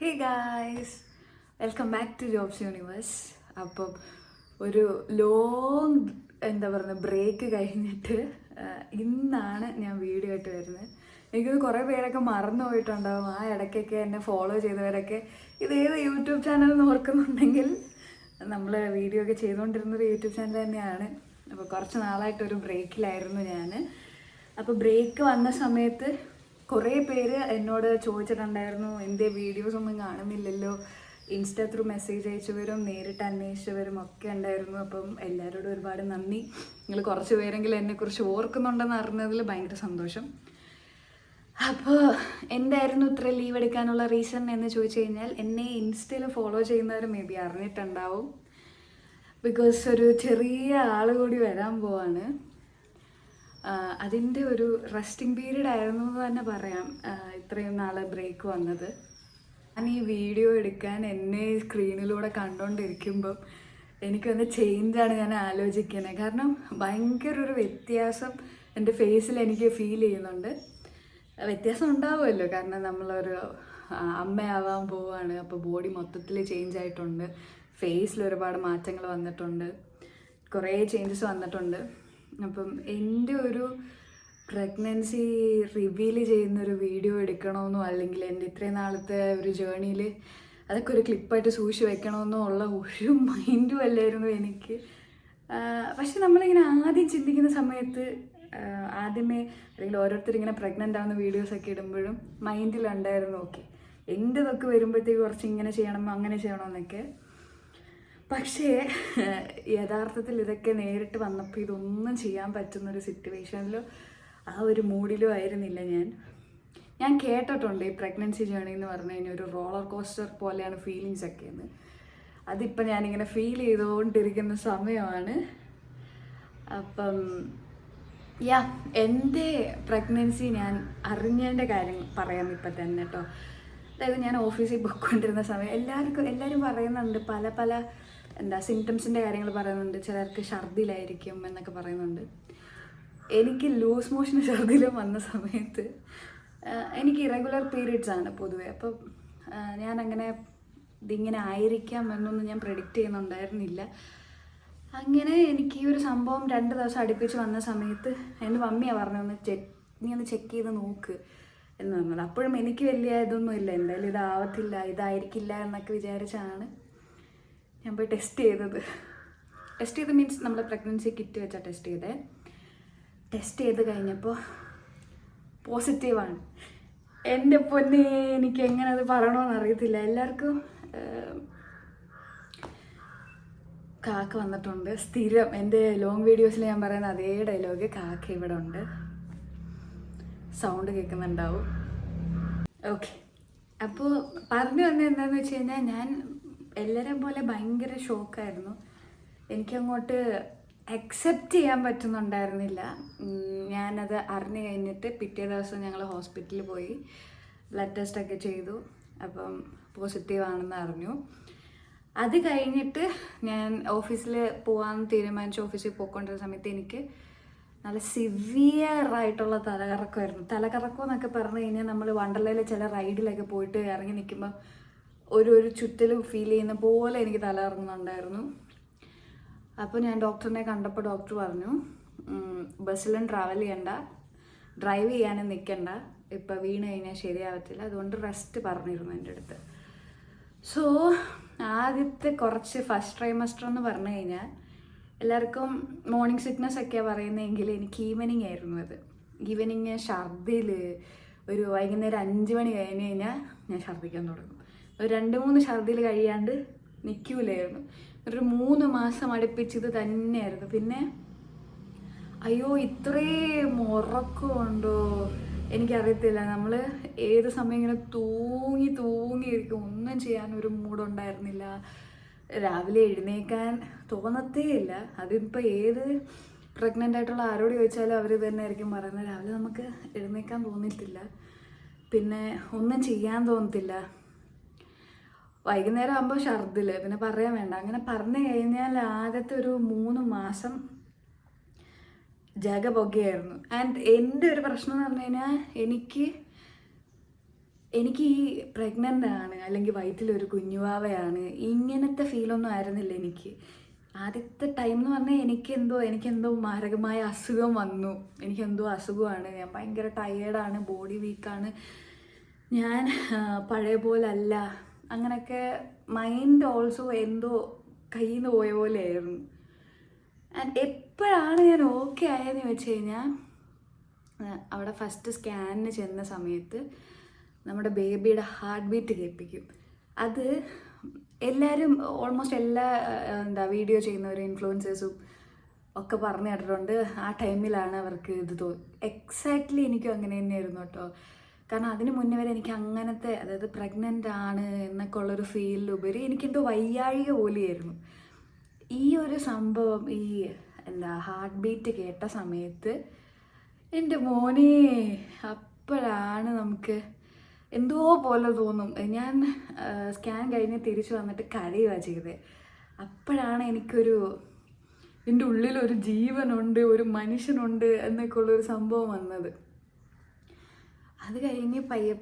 Hey guys, welcome back to jobs universe. അപ്പം ഒരു long break കഴിഞ്ഞിട്ട് ഇന്നാണ് ഞാൻ വീഡിയോ ആയിട്ട് വരുന്നത്. എനിക്കത് കുറേ പേരൊക്കെ മറന്നു പോയിട്ടുണ്ടാവും. ആ ഇടയ്ക്കൊക്കെ എന്നെ ഫോളോ ചെയ്തവരൊക്കെ ഇതേത് യൂട്യൂബ് ചാനൽ ഓർക്കുന്നുണ്ടെങ്കിൽ നമ്മൾ വീഡിയോ ഒക്കെ ചെയ്തുകൊണ്ടിരുന്നത് യൂട്യൂബ് ചാനൽ തന്നെയാണ്. അപ്പോൾ കുറച്ച് നാളായിട്ടൊരു ബ്രേക്കിലായിരുന്നു ഞാൻ. അപ്പോൾ ബ്രേക്ക് വന്ന സമയത്ത് കുറേ പേര് എന്നോട് ചോദിച്ചിട്ടുണ്ടായിരുന്നു, എൻ്റെ വീഡിയോസ് ഒന്നും കാണുന്നില്ലല്ലോ. ഇൻസ്റ്റ ത്രൂ മെസ്സേജ് അയച്ചവരും നേരിട്ട് അന്വേഷിച്ചവരും ഒക്കെ ഉണ്ടായിരുന്നു. അപ്പം എല്ലാവരോടും ഒരുപാട് നന്ദി. നിങ്ങൾ കുറച്ച് പേരെങ്കിലും എന്നെക്കുറിച്ച് ഓർക്കുന്നുണ്ടെന്ന് അറിഞ്ഞതിൽ ഭയങ്കര സന്തോഷം. അപ്പോൾ എന്തായിരുന്നു ഇത്ര ലീവ് എടുക്കാനുള്ള റീസൺ എന്ന് ചോദിച്ചു കഴിഞ്ഞാൽ, എന്നെ ഇൻസ്റ്റയിൽ ഫോളോ ചെയ്യുന്നവർ മേ ബി അറിഞ്ഞിട്ടുണ്ടാവും. ബിക്കോസ് ഒരു ചെറിയ ആൾ കൂടി വരാൻ പോവാണ്. അതിൻ്റെ ഒരു റെസ്റ്റിംഗ് പീരീഡ് ആയിരുന്നു എന്ന് തന്നെ പറയാം ഇത്രയും നാൾ ബ്രേക്ക് വന്നത്. ഞാൻ ഈ വീഡിയോ എടുക്കാൻ എന്നെ സ്ക്രീനിലൂടെ കണ്ടുകൊണ്ടിരിക്കുമ്പം എനിക്കൊന്ന് ചേഞ്ചാണ് ഞാൻ ആലോചിക്കുന്നത്. കാരണം ഭയങ്കര ഒരു വ്യത്യാസം എൻ്റെ ഫേസിൽ എനിക്ക് ഫീൽ ചെയ്യുന്നുണ്ട്. വ്യത്യാസം ഉണ്ടാവുമല്ലോ, കാരണം നമ്മളൊരു അമ്മയാവാൻ പോവാണ്. അപ്പോൾ ബോഡി മൊത്തത്തിൽ ചേഞ്ച് ആയിട്ടുണ്ട്, ഫേസിൽ ഒരുപാട് മാറ്റങ്ങൾ വന്നിട്ടുണ്ട്, കുറേ ചേഞ്ചസ് വന്നിട്ടുണ്ട്. അപ്പം എൻ്റെ ഒരു പ്രഗ്നൻസി റിവീൽ ചെയ്യുന്നൊരു വീഡിയോ എടുക്കണമെന്നോ അല്ലെങ്കിൽ എൻ്റെ ഇത്രയും നാളത്തെ ഒരു ജേണിയിൽ അതൊക്കെ ഒരു ക്ലിപ്പായിട്ട് സൂക്ഷിച്ച് വെക്കണമെന്നോ ഉള്ള ഒരു മൈൻഡും അല്ലായിരുന്നു എനിക്ക്. പക്ഷെ നമ്മളിങ്ങനെ ആദ്യം ചിന്തിക്കുന്ന സമയത്ത് ആദ്യമേ അല്ലെങ്കിൽ ഓരോരുത്തരിങ്ങനെ പ്രഗ്നൻ്റ് ആവുന്ന വീഡിയോസൊക്കെ ഇടുമ്പോഴും മൈൻഡിലുണ്ടായിരുന്നു, ഓക്കെ എൻ്റെതൊക്കെ വരുമ്പോഴത്തേക്ക് കുറച്ച് ഇങ്ങനെ ചെയ്യണം അങ്ങനെ ചെയ്യണമെന്നൊക്കെ. പക്ഷേ യഥാർത്ഥത്തിൽ ഇതൊക്കെ നേരിട്ട് വന്നപ്പോൾ ഇതൊന്നും ചെയ്യാൻ പറ്റുന്നൊരു സിറ്റുവേഷനിലോ ആ ഒരു മൂഡിലോ ആയിരുന്നില്ല ഞാൻ കേട്ടിട്ടുണ്ട് ഈ പ്രഗ്നൻസി ജേണി എന്ന് പറഞ്ഞു കഴിഞ്ഞാൽ ഒരു റോളർ കോസ്റ്റർ പോലെയാണ് ഫീലിങ്സ് ഒക്കെ എന്ന്. അതിപ്പോൾ ഞാനിങ്ങനെ ഫീൽ ചെയ്തുകൊണ്ടിരിക്കുന്ന സമയമാണ്. അപ്പം എൻ്റെ പ്രഗ്നൻസി ഞാൻ അറിഞ്ഞതിൻ്റെ കാര്യം പറയാം ഇപ്പം തന്നെ കേട്ടോ. അതായത് ഞാൻ ഓഫീസിൽ പോയിക്കൊണ്ടിരുന്ന സമയം എല്ലാവരും പറയുന്നുണ്ട്, പല സിംറ്റംസിൻ്റെ കാര്യങ്ങൾ പറയുന്നുണ്ട്. ചിലർക്ക് ഛർദിലായിരിക്കും എന്നൊക്കെ പറയുന്നുണ്ട്. എനിക്ക് ലൂസ് മോഷൻ ഛർദിലും വന്ന സമയത്ത് എനിക്ക് ഇറഗുലർ പീരീഡ്സ് ആണ് പൊതുവേ. അപ്പം ഞാനങ്ങനെ ഇതിങ്ങനെ ആയിരിക്കാം എന്നൊന്നും ഞാൻ പ്രെഡിക്റ്റ് ചെയ്യുന്നുണ്ടായിരുന്നില്ല. അങ്ങനെ എനിക്ക് ഈ ഒരു സംഭവം 2 ദിവസം അടുപ്പിച്ച് വന്ന സമയത്ത് എൻ്റെ മമ്മിയാണ് പറഞ്ഞു, നീ ഒന്ന് ചെക്ക് ചെയ്ത് നോക്ക് എന്ന് പറഞ്ഞത്. അപ്പോഴും എനിക്ക് വലിയ ഇതൊന്നും ഇല്ല, എന്തായാലും ഇതാവത്തില്ല ഇതായിരിക്കില്ല എന്നൊക്കെ വിചാരിച്ചാണ് ഞാൻ പോയി ടെസ്റ്റ് ചെയ്തത് മീൻസ് നമ്മൾ പ്രഗ്നൻസി കിറ്റ് വെച്ചാൽ ടെസ്റ്റ് ചെയ്ത് കഴിഞ്ഞപ്പോൾ പോസിറ്റീവാണ്. എൻ്റെ പൊന്നെ, എനിക്ക് എങ്ങനെ അത് പറയണമെന്ന് അറിയത്തില്ല. എല്ലാവർക്കും കാക്ക വന്നിട്ടുണ്ട്. സ്ഥിരം എൻ്റെ ലോങ് വീഡിയോസിൽ ഞാൻ പറയുന്ന അതേ ഡയലോഗ്, കാക്ക ഇവിടെ ഉണ്ട്, സൗണ്ട് കേൾക്കുന്നുണ്ടാവും. ഓക്കെ, അപ്പോൾ പറഞ്ഞു വന്നത് എന്താണെന്ന് വെച്ച് കഴിഞ്ഞാൽ, ഞാൻ എല്ലാവരെയും പോലെ ഭയങ്കര ഷോക്കായിരുന്നു. എനിക്കങ്ങോട്ട് അക്സെപ്റ്റ് ചെയ്യാൻ പറ്റുന്നുണ്ടായിരുന്നില്ല. ഞാനത് അറിഞ്ഞു കഴിഞ്ഞിട്ട് പിറ്റേ ദിവസം ഞങ്ങൾ ഹോസ്പിറ്റലിൽ പോയി ബ്ലഡ് ടെസ്റ്റൊക്കെ ചെയ്തു. അപ്പം പോസിറ്റീവാണെന്ന് അറിഞ്ഞു. അത് കഴിഞ്ഞിട്ട് ഞാൻ ഓഫീസിൽ പോകാമെന്ന് തീരുമാനിച്ച് ഓഫീസിൽ പോയിക്കൊണ്ടിരുന്ന സമയത്ത് എനിക്ക് നല്ല സിവിയറായിട്ടുള്ള തലകറക്കമായിരുന്നു. തലകറക്കം എന്നൊക്കെ പറഞ്ഞു കഴിഞ്ഞാൽ നമ്മൾ വണ്ടർലയിൽ ചില റൈഡിലൊക്കെ പോയിട്ട് ഇറങ്ങി നിൽക്കുമ്പോൾ ഒരു ചുറ്റലും ഫീൽ ചെയ്യുന്ന പോലെ എനിക്ക് തല ഇറങ്ങുന്നുണ്ടായിരുന്നു. അപ്പോൾ ഞാൻ ഡോക്ടറിനെ കണ്ടപ്പോൾ ഡോക്ടർ പറഞ്ഞു, ബസ്സിലും ട്രാവൽ ചെയ്യണ്ട, ഡ്രൈവ് ചെയ്യാനും നിൽക്കണ്ട, ഇപ്പം വീണ് കഴിഞ്ഞാൽ ശരിയാവത്തില്ല, അതുകൊണ്ട് റെസ്റ്റ് പറഞ്ഞിരുന്നു എൻ്റെ അടുത്ത്. സോ ആദ്യത്തെ കുറച്ച് ഫസ്റ്റ് ട്രൈമസ്റ്റർ എന്ന് പറഞ്ഞു കഴിഞ്ഞാൽ എല്ലാവർക്കും മോർണിംഗ് സിക്നസ് ഒക്കെയാണ് പറയുന്നതെങ്കിൽ എനിക്ക് ഈവനിങ് ആയിരുന്നു അത്. ഈവനിങ് ഛർദിൽ ഒരു വൈകുന്നേരം 5 മണി കഴിഞ്ഞ് കഴിഞ്ഞാൽ ഞാൻ ഛർദ്ദിക്കാൻ തുടങ്ങും. ഒരു 2-3 ഛർദിൽ കഴിയാണ്ട് നിൽക്കൂലായിരുന്നു. ഒരു 3 മാസം അടുപ്പിച്ചത് തന്നെയായിരുന്നു. പിന്നെ അയ്യോ ഇത്രയും ഉറക്കമുണ്ടോ എനിക്കറിയത്തില്ല. നമ്മൾ ഏത് സമയം ഇങ്ങനെ തൂങ്ങിയിരിക്കും, ഒന്നും ചെയ്യാനൊരു മൂഡുണ്ടായിരുന്നില്ല. രാവിലെ എഴുന്നേക്കാൻ തോന്നത്തേ ഇല്ല. അതിപ്പോൾ ഏത് പ്രഗ്നൻ്റ് ആയിട്ടുള്ള ആരോട് ചോദിച്ചാലും അവർ തന്നെ ആയിരിക്കും പറയുന്നത്, രാവിലെ നമുക്ക് എഴുന്നേക്കാൻ തോന്നിയിട്ടില്ല, പിന്നെ ഒന്നും ചെയ്യാൻ തോന്നത്തില്ല. വൈകുന്നേരം ആകുമ്പോൾ ഛർദിൽ പിന്നെ പറയാൻ വേണ്ട. അങ്ങനെ പറഞ്ഞു കഴിഞ്ഞാൽ ആദ്യത്തെ ഒരു 3 മാസം ജഗപൊകയായിരുന്നു. ആൻഡ് എൻ്റെ ഒരു പ്രശ്നം എന്ന് പറഞ്ഞു കഴിഞ്ഞാൽ, എനിക്ക് എനിക്ക് ഈ പ്രഗ്നൻ്റ് ആണ് അല്ലെങ്കിൽ വയറ്റിലൊരു കുഞ്ഞുവാവയാണ് ഇങ്ങനത്തെ ഫീലൊന്നും ആയിരുന്നില്ല എനിക്ക്. ആദ്യത്തെ ടൈം എന്ന് പറഞ്ഞാൽ എനിക്കെന്തോ മാരകമായ അസുഖം വന്നു. എനിക്കെന്തോ അസുഖമാണ്, ഞാൻ ഭയങ്കര ടയേർഡാണ്, ബോഡി വീക്കാണ്, ഞാൻ പഴയ പോലല്ല, അങ്ങനെയൊക്കെ മൈൻഡ് ഓൾസോ എന്തോ കയ്യിൽ നിന്ന് പോയ പോലെയായിരുന്നു. ആൻഡ് എപ്പോഴാണ് ഞാൻ ഓക്കെ ആയതെന്ന് വെച്ച് കഴിഞ്ഞാൽ, അവിടെ ഫസ്റ്റ് സ്കാനിന് ചെന്ന സമയത്ത് നമ്മുടെ ബേബിയുടെ ഹാർട്ട് ബീറ്റ് കേൾപ്പിക്കും. അത് എല്ലാവരും ഓൾമോസ്റ്റ് എല്ലാ വീഡിയോ ചെയ്യുന്നവരും ഇൻഫ്ലുവൻസേഴ്സും ഒക്കെ പറഞ്ഞു കേട്ടിട്ടുണ്ട്. ആ ടൈമിലാണ് അവർക്ക് ഇത് എക്സാക്ട്ലി എനിക്കും അങ്ങനെ തന്നെയായിരുന്നു കേട്ടോ. കാരണം അതിന് മുന്നേ വരെ എനിക്ക് അങ്ങനത്തെ, അതായത് പ്രഗ്നൻ്റ് ആണ് എന്നൊക്കെ ഉള്ളൊരു ഫീലിലുപരി എനിക്കെന്തോ വയ്യാഴിക പോലെയായിരുന്നു. ഈ ഒരു സംഭവം, ഈ ഹാർട്ട് ബീറ്റ് കേട്ട സമയത്ത് എൻ്റെ മോനെ, അപ്പോഴാണ് നമുക്ക് എന്തോ പോലെ തോന്നും. ഞാൻ സ്കാൻ കഴിഞ്ഞ് തിരിച്ചു വന്നിട്ട് കരയുകയാണ് ചെയ്തത്. അപ്പോഴാണ് എനിക്കൊരു, എൻ്റെ ഉള്ളിലൊരു ജീവനുണ്ട്, ഒരു മനുഷ്യനുണ്ട് എന്നൊക്കെ ഉള്ളൊരു സംഭവം വന്നത്. അത് കഴിഞ്ഞ് പയ്യെ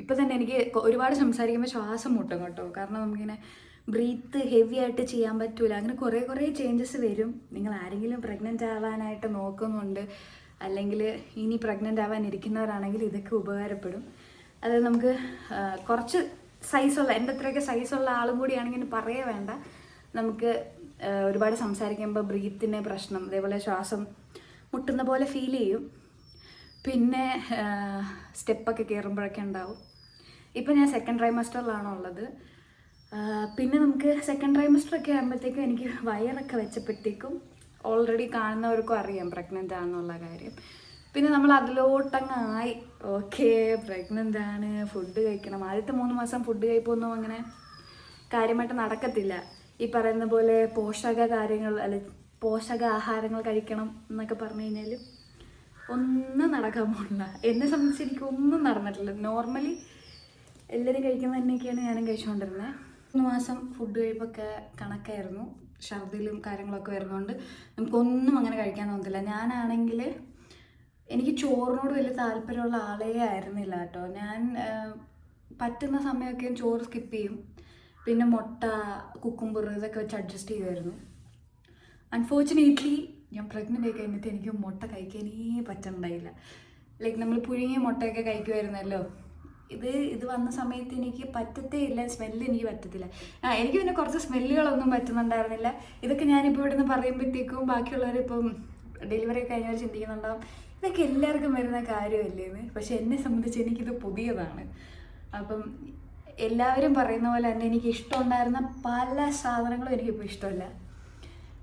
ഇപ്പം തന്നെ എനിക്ക് ഒരുപാട് സംസാരിക്കുമ്പോൾ ശ്വാസം മുട്ടും കേട്ടോ. കാരണം നമുക്കിങ്ങനെ ബ്രീത്ത് ഹെവി ആയിട്ട് ചെയ്യാൻ പറ്റൂല. അങ്ങനെ കുറേ ചേഞ്ചസ് വരും. നിങ്ങൾ ആരെങ്കിലും പ്രഗ്നൻ്റ് ആവാനായിട്ട് നോക്കുന്നുണ്ട്, അല്ലെങ്കിൽ ഇനി പ്രഗ്നൻ്റ് ആവാൻ ഇരിക്കുന്നവരാണെങ്കിൽ ഇതൊക്കെ ഉപകാരപ്പെടും. അതായത് നമുക്ക് കുറച്ച് സൈസുള്ള, എൻ്റെ അത്രയൊക്കെ സൈസുള്ള ആളും കൂടിയാണെങ്കിൽ പറയേ വേണ്ട, നമുക്ക് ഒരുപാട് സംസാരിക്കുമ്പോൾ ബ്രീത്തിന് പ്രശ്നം, അതേപോലെ ശ്വാസം മുട്ടുന്ന പോലെ ഫീൽ ചെയ്യും. പിന്നെ സ്റ്റെപ്പൊക്കെ കയറുമ്പോഴൊക്കെ ഉണ്ടാവും. ഇപ്പം ഞാൻ സെക്കൻഡ് ട്രൈമസ്റ്ററിലാണോ ഉള്ളത്. പിന്നെ നമുക്ക് സെക്കൻഡ് ട്രൈമസ്റ്ററൊക്കെ ആകുമ്പോഴത്തേക്കും എനിക്ക് വയറൊക്കെ വെച്ചപ്പോഴത്തേക്കും ഓൾറെഡി കാണുന്നവർക്കും അറിയാം പ്രഗ്നൻ്റ് ആണെന്നുള്ള കാര്യം. പിന്നെ നമ്മൾ അതിലോട്ടങ്ങായി, ഓക്കെ പ്രഗ്നൻ്റ് ആണ്, ഫുഡ് കഴിക്കണം. ആദ്യത്തെ 3 മാസം ഫുഡ് കഴിപ്പൊന്നും അങ്ങനെ കാര്യമായിട്ട് നടക്കത്തില്ല. ഈ പറയുന്ന പോലെ പോഷകാഹാരങ്ങൾ കഴിക്കണം എന്നൊക്കെ പറഞ്ഞു കഴിഞ്ഞാൽ ഒന്നും നടക്കാൻ പോകില്ല. എന്നെ സംബന്ധിച്ച് എനിക്ക് ഒന്നും നടന്നിട്ടില്ല. നോർമലി എല്ലാവരും കഴിക്കുന്ന തന്നെയൊക്കെയാണ് ഞാനും കഴിച്ചുകൊണ്ടിരുന്നത്. 3 മാസം ഫുഡ് കഴിപ്പൊക്കെ കണക്കായിരുന്നു. ഛർദിലും കാര്യങ്ങളൊക്കെ വരുന്നതുകൊണ്ട് നമുക്കൊന്നും അങ്ങനെ കഴിക്കാൻ തോന്നത്തില്ല. ഞാനാണെങ്കിൽ എനിക്ക് ചോറിനോട് വലിയ താല്പര്യമുള്ള ആളേ ആയിരുന്നില്ല കേട്ടോ. ഞാൻ പറ്റുന്ന സമയമൊക്കെ ചോറ് സ്കിപ്പ് ചെയ്യും. പിന്നെ മുട്ട, കുക്കുംബർ ഇതൊക്കെ വെച്ച് അഡ്ജസ്റ്റ് ചെയ്യുമായിരുന്നു. അൺഫോർച്ചുനേറ്റ്ലി ഞാൻ പ്രഗ്നൻ്റ് ആയി കഴിഞ്ഞിട്ട് എനിക്ക് മുട്ട കഴിക്കാനേ പറ്റുന്നുണ്ടായില്ല. ലൈക്ക് നമ്മൾ പുഴുങ്ങിയ മുട്ടയൊക്കെ കഴിക്കുമായിരുന്നല്ലോ, ഇത് വന്ന സമയത്ത് എനിക്ക് പറ്റത്തേ ഇല്ല. സ്മെല്ല് എനിക്ക് പറ്റത്തില്ല. എനിക്ക് പിന്നെ കുറച്ച് സ്മെല്ലുകളൊന്നും പറ്റുന്നുണ്ടായിരുന്നില്ല. ഇതൊക്കെ ഞാനിപ്പോൾ ഇവിടെ നിന്ന് പറയുമ്പോഴത്തേക്കും ബാക്കിയുള്ളവരിപ്പം ഡെലിവറി കഴിഞ്ഞവർ ചിന്തിക്കുന്നുണ്ടാവും ഇതൊക്കെ എല്ലാവർക്കും വരുന്ന കാര്യമല്ലേന്ന്. പക്ഷെ എന്നെ സംബന്ധിച്ച് എനിക്കിത് പുതിയതാണ്. അപ്പം എല്ലാവരും പറയുന്ന പോലെ തന്നെ എനിക്ക് ഇഷ്ടമുണ്ടായിരുന്ന പല സാധനങ്ങളും എനിക്കിപ്പോൾ ഇഷ്ടമല്ല.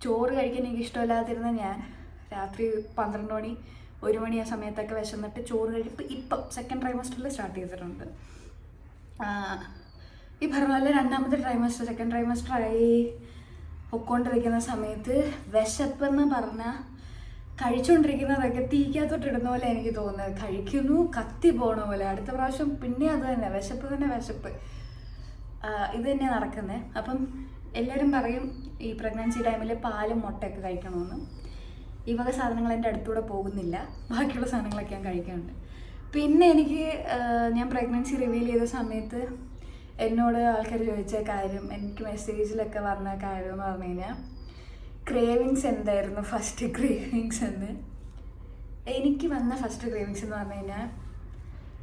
ചോറ് കഴിക്കാൻ എനിക്ക് ഇഷ്ടമില്ലാതിരുന്ന ഞാൻ രാത്രി 12 മണി 1 മണി ആ സമയത്തൊക്കെ വിശന്നിട്ട് ചോറ് കഴിപ്പ് ഇപ്പം സെക്കൻഡ് ട്രൈമസ്റ്ററിൽ സ്റ്റാർട്ട് ചെയ്തിട്ടുണ്ട്. ഈ പറഞ്ഞ പോലെ രണ്ടാമത്തെ ട്രൈമസ്റ്റർ, സെക്കൻഡ് ട്രൈമസ്റ്ററായി പൊക്കോണ്ടിരിക്കുന്ന സമയത്ത് വിശപ്പെന്ന് പറഞ്ഞാൽ കഴിച്ചുകൊണ്ടിരിക്കുന്നതൊക്കെ തീക്കകത്തോട്ടിടുന്ന പോലെ എനിക്ക് തോന്നുന്നത്. കഴിക്കുന്നു, കത്തി പോണ പോലെ. അടുത്ത പ്രാവശ്യം പിന്നെ അത് തന്നെ, വിശപ്പ് തന്നെ വിശപ്പ്. ഇത് തന്നെയാണ് നടക്കുന്നത്. അപ്പം എല്ലാവരും പറയും ഈ പ്രഗ്നൻസി ടൈമിൽ പാലും മുട്ടയൊക്കെ കഴിക്കണമെന്ന്. ഈ വക സാധനങ്ങൾ എൻ്റെ അടുത്തൂടെ പോകുന്നില്ല. ബാക്കിയുള്ള സാധനങ്ങളൊക്കെ ഞാൻ കഴിക്കാറുണ്ട്. പിന്നെ എനിക്ക് ഞാൻ പ്രഗ്നൻസി റിവീൽ ചെയ്ത സമയത്ത് എന്നോട് ആൾക്കാർ ചോദിച്ച കാര്യം, എനിക്ക് മെസ്സേജിലൊക്കെ വന്ന കാര്യം എന്ന് പറഞ്ഞു കഴിഞ്ഞാൽ ക്രേവിങ്സ് എന്തായിരുന്നു ഫസ്റ്റ് ക്രേവിങ്സ് എന്ന്. എനിക്ക് വന്ന ഫസ്റ്റ് ക്രേവിങ്സ് എന്ന് പറഞ്ഞു കഴിഞ്ഞാൽ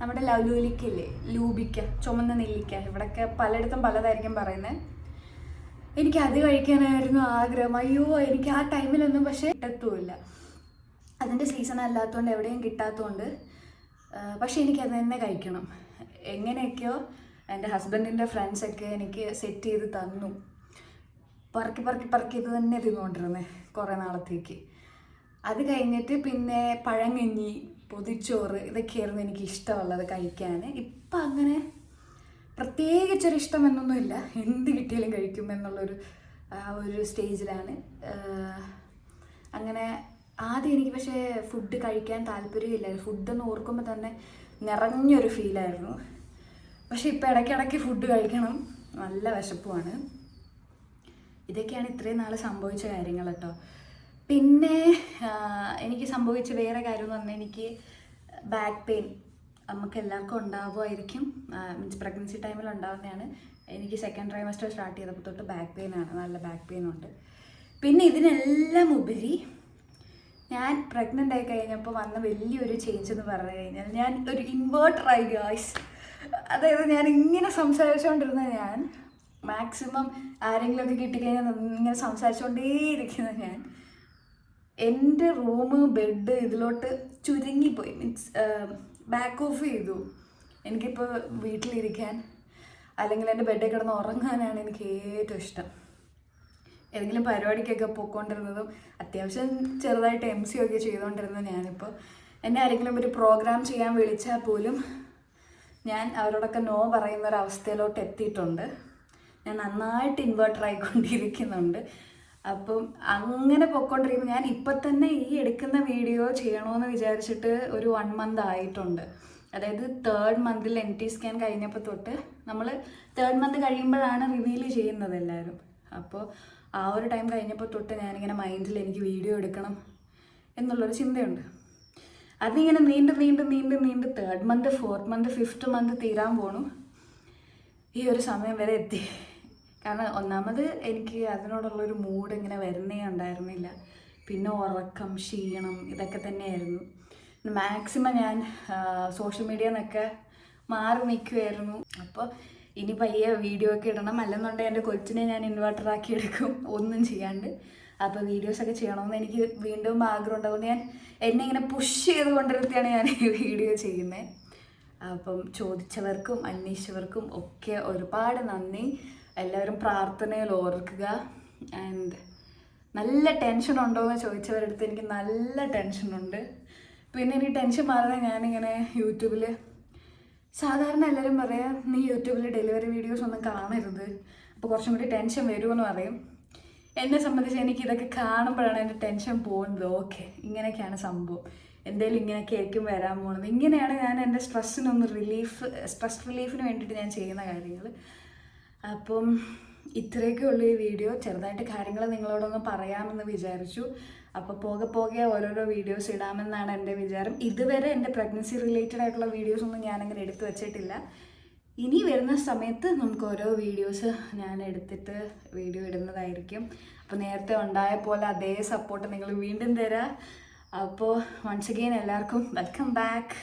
നമ്മുടെ ലൗലൂലിക്കല്ലേ, ലൂബിക്ക, ചുമന്ന നെല്ലിക്ക, ഇവിടെയൊക്കെ പലയിടത്തും പലതായിരിക്കും പറയുന്നത്. എനിക്ക് അത് കഴിക്കാനായിരുന്നു ആഗ്രഹം. അയ്യോ, എനിക്ക് ആ ടൈമിലൊന്നും പക്ഷേ കിട്ടത്തുമില്ല. അതിൻ്റെ സീസൺ അല്ലാത്തതുകൊണ്ട് എവിടെയും കിട്ടാത്തതുകൊണ്ട്. പക്ഷേ എനിക്കത് തന്നെ കഴിക്കണം. എങ്ങനെയൊക്കെയോ എൻ്റെ ഹസ്ബൻഡിൻ്റെ ഫ്രണ്ട്സൊക്കെ എനിക്ക് സെറ്റ് ചെയ്ത് തന്നു. പറക്കി ഇത് തന്നെ തിന്നുകൊണ്ടിരുന്നത് കുറേ നാളത്തേക്ക്. അത് കഴിഞ്ഞിട്ട് പിന്നെ പഴങ്കഞ്ഞി, പൊതിച്ചോറ് ഇതൊക്കെയായിരുന്നു എനിക്ക് ഇഷ്ടമുള്ളത് കഴിക്കാൻ. ഇപ്പം അങ്ങനെ പ്രത്യേകിച്ചൊരു ഇഷ്ടമെന്നൊന്നുമില്ല, എന്ത് കിട്ടിയാലും കഴിക്കും എന്നുള്ളൊരു ഒരു സ്റ്റേജിലാണ്. അങ്ങനെ ആദ്യം എനിക്ക് പക്ഷേ ഫുഡ് കഴിക്കാൻ താല്പര്യമില്ലായിരുന്നു. ഫുഡെന്ന് ഓർക്കുമ്പോൾ തന്നെ നിറഞ്ഞൊരു ഫീലായിരുന്നു. പക്ഷെ ഇപ്പം ഇടയ്ക്കിടയ്ക്ക് ഫുഡ് കഴിക്കണം, നല്ല വിശപ്പുമാണ്. ഇതൊക്കെയാണ് ഇത്രയും നാൾ സംഭവിച്ച കാര്യങ്ങൾ കേട്ടോ. പിന്നെ എനിക്ക് സംഭവിച്ച വേറെ കാര്യം എന്ന് പറഞ്ഞാൽ എനിക്ക് ബാക്ക് പെയിൻ നമുക്ക് എല്ലാവർക്കും ഉണ്ടാവുമായിരിക്കും. മീൻസ് പ്രഗ്നൻസി ടൈമിൽ ഉണ്ടാവുന്നതാണ്. എനിക്ക് സെക്കൻഡ് ട്രൈമസ്റ്റർ സ്റ്റാർട്ട് ചെയ്തപ്പോൾ തൊട്ട് ബാക്ക് പെയിനാണ്, നല്ല ബാക്ക് പെയിൻ ഉണ്ട്. പിന്നെ ഇതിനെല്ലാം ഉപരി ഞാൻ പ്രഗ്നൻ്റ് ആയി കഴിഞ്ഞപ്പോൾ വന്ന വലിയൊരു ചേഞ്ച് എന്ന് പറഞ്ഞു കഴിഞ്ഞാൽ ഞാൻ ഒരു ഇൻവേർട്ടറായി ഗായ്സ്. അതായത് ഞാൻ ഇങ്ങനെ സംസാരിച്ചുകൊണ്ടിരുന്ന ഞാൻ മാക്സിമം ആരെങ്കിലുമൊക്കെ കിട്ടിക്കഴിഞ്ഞാൽ ഇങ്ങനെ സംസാരിച്ചുകൊണ്ടേയിരിക്കുന്ന ഞാൻ എൻ്റെ റൂം ബെഡ് ഇതിലോട്ട് ചുരുങ്ങിപ്പോയി. മീൻസ് ബാക്ക് ഓഫ് ചെയ്തു. എനിക്കിപ്പോൾ വീട്ടിലിരിക്കാൻ അല്ലെങ്കിൽ എൻ്റെ ബെഡിൽ കിടന്ന് ഉറങ്ങാനാണ് എനിക്ക് ഏറ്റവും ഇഷ്ടം. ഏതെങ്കിലും പരിപാടിക്കൊക്കെ പോയിക്കൊണ്ടിരുന്നതും അത്യാവശ്യം ചെറുതായിട്ട് MC ഒക്കെ ചെയ്തുകൊണ്ടിരുന്നത് ഞാനിപ്പോൾ എന്നെ ആരെങ്കിലും ഒരു പ്രോഗ്രാം ചെയ്യാൻ വിളിച്ചാൽ പോലും ഞാൻ അവരോടൊക്കെ നോ പറയുന്ന ഒരു അവസ്ഥയിലോട്ട് എത്തിയിട്ടുണ്ട്. ഞാൻ നന്നായിട്ട് ഇൻവേർട്ടറായിക്കൊണ്ടിരിക്കുന്നുണ്ട്. അപ്പം അങ്ങനെ പോയിക്കൊണ്ടിരിക്കുമ്പോൾ ഞാൻ ഇപ്പം തന്നെ ഈ എടുക്കുന്ന വീഡിയോ ചെയ്യണമെന്ന് വിചാരിച്ചിട്ട് ഒരു 1 month ആയിട്ടുണ്ട്. അതായത് 3rd monthൽ NT സ്കാൻ കഴിഞ്ഞപ്പോൾ തൊട്ട് നമ്മൾ 3rd month കഴിയുമ്പോഴാണ് റിവീൽ ചെയ്യുന്നത് എല്ലാവരും. അപ്പോൾ ആ ഒരു ടൈം കഴിഞ്ഞപ്പോൾ തൊട്ട് ഞാനിങ്ങനെ മൈൻഡിൽ എനിക്ക് വീഡിയോ എടുക്കണം എന്നുള്ളൊരു ചിന്തയുണ്ട്. അതിങ്ങനെ നീണ്ട് 3rd month 4th month 5th month തീരാൻ പോണു. ഈ ഒരു സമയം വരെ എത്തി. കാരണം ഒന്നാമത് എനിക്ക് അതിനോടുള്ളൊരു മൂഡ് ഇങ്ങനെ വരുന്നേ ഉണ്ടായിരുന്നില്ല. പിന്നെ ഉറക്കം, ക്ഷീണം ഇതൊക്കെ തന്നെയായിരുന്നു. മാക്സിമം ഞാൻ സോഷ്യൽ മീഡിയ നിന്നൊക്കെ മാറി നിൽക്കുമായിരുന്നു. അപ്പോൾ ഇനി പയ്യെ വീഡിയോ ഒക്കെ ഇടണം, അല്ലെന്നുണ്ടെങ്കിൽ എൻ്റെ കൊച്ചിനെ ഞാൻ ഇൻവേർട്ടറാക്കി എടുക്കും ഒന്നും ചെയ്യാണ്ട്. അപ്പോൾ വീഡിയോസൊക്കെ ചെയ്യണമെന്ന് എനിക്ക് വീണ്ടും ആഗ്രഹം ഉണ്ടാകും. ഞാൻ എന്നെ ഇങ്ങനെ പുഷ് ചെയ്തുകൊണ്ടിരുത്തിയാണ് ഞാൻ ഈ വീഡിയോ ചെയ്യുന്നത്. അപ്പം ചോദിച്ചവർക്കും അന്വേഷിച്ചവർക്കും ഒക്കെ ഒരുപാട് നന്ദി. എല്ലാവരും പ്രാർത്ഥനയിൽ ഓർക്കുക. ആൻഡ് നല്ല ടെൻഷൻ ഉണ്ടോ എന്ന് ചോദിച്ചവരടുത്ത് എനിക്ക് നല്ല ടെൻഷനുണ്ട്. പിന്നെ എനിക്ക് ടെൻഷൻ മാറാൻ ഞാനിങ്ങനെ യൂട്യൂബിൽ സാധാരണ എല്ലാവരും പറയാം നീ യൂട്യൂബിൽ ഡെലിവറി വീഡിയോസ് ഒന്നും കാണരുത്, അപ്പോൾ കുറച്ചും കൂടി ടെൻഷൻ വരുമെന്ന് പറയും. എന്നെ സംബന്ധിച്ച് എനിക്കിതൊക്കെ കാണുമ്പോഴാണ് എൻ്റെ ടെൻഷൻ പോകുന്നത്. ഓക്കെ, ഇങ്ങനെയൊക്കെയാണ് സംഭവം, എന്തെങ്കിലും ഇങ്ങനെയൊക്കെ ആയിരിക്കും വരാൻ പോകുന്നത്. ഇങ്ങനെയാണ് ഞാൻ എൻ്റെ സ്ട്രെസ് റിലീഫിന് വേണ്ടിയിട്ട് ഞാൻ ചെയ്യുന്ന കാര്യങ്ങൾ. അപ്പം ഇത്രയൊക്കെ ഉള്ളൂ ഈ വീഡിയോ. ചെറുതായിട്ട് കാര്യങ്ങൾ നിങ്ങളോടൊന്ന് പറയാമെന്ന് വിചാരിച്ചു. അപ്പോൾ പോകെ ഓരോരോ വീഡിയോസ് ഇടാമെന്നാണ് എൻ്റെ വിചാരം. ഇതുവരെ എൻ്റെ പ്രഗ്നൻസി റിലേറ്റഡ് ആയിട്ടുള്ള വീഡിയോസൊന്നും ഞാനങ്ങനെ എടുത്തു വച്ചിട്ടില്ല. ഇനി വരുന്ന സമയത്ത് നമുക്ക് ഓരോ വീഡിയോസ് ഞാൻ എടുത്തിട്ട് വീഡിയോ ഇടുന്നതായിരിക്കും. അപ്പോൾ നേരത്തെ ഉണ്ടായ പോലെ അതേ സപ്പോർട്ട് നിങ്ങൾ വീണ്ടും തരാം. അപ്പോൾ വൺസ് അഗെയിൻ എല്ലാവർക്കും വെൽക്കം ബാക്ക്.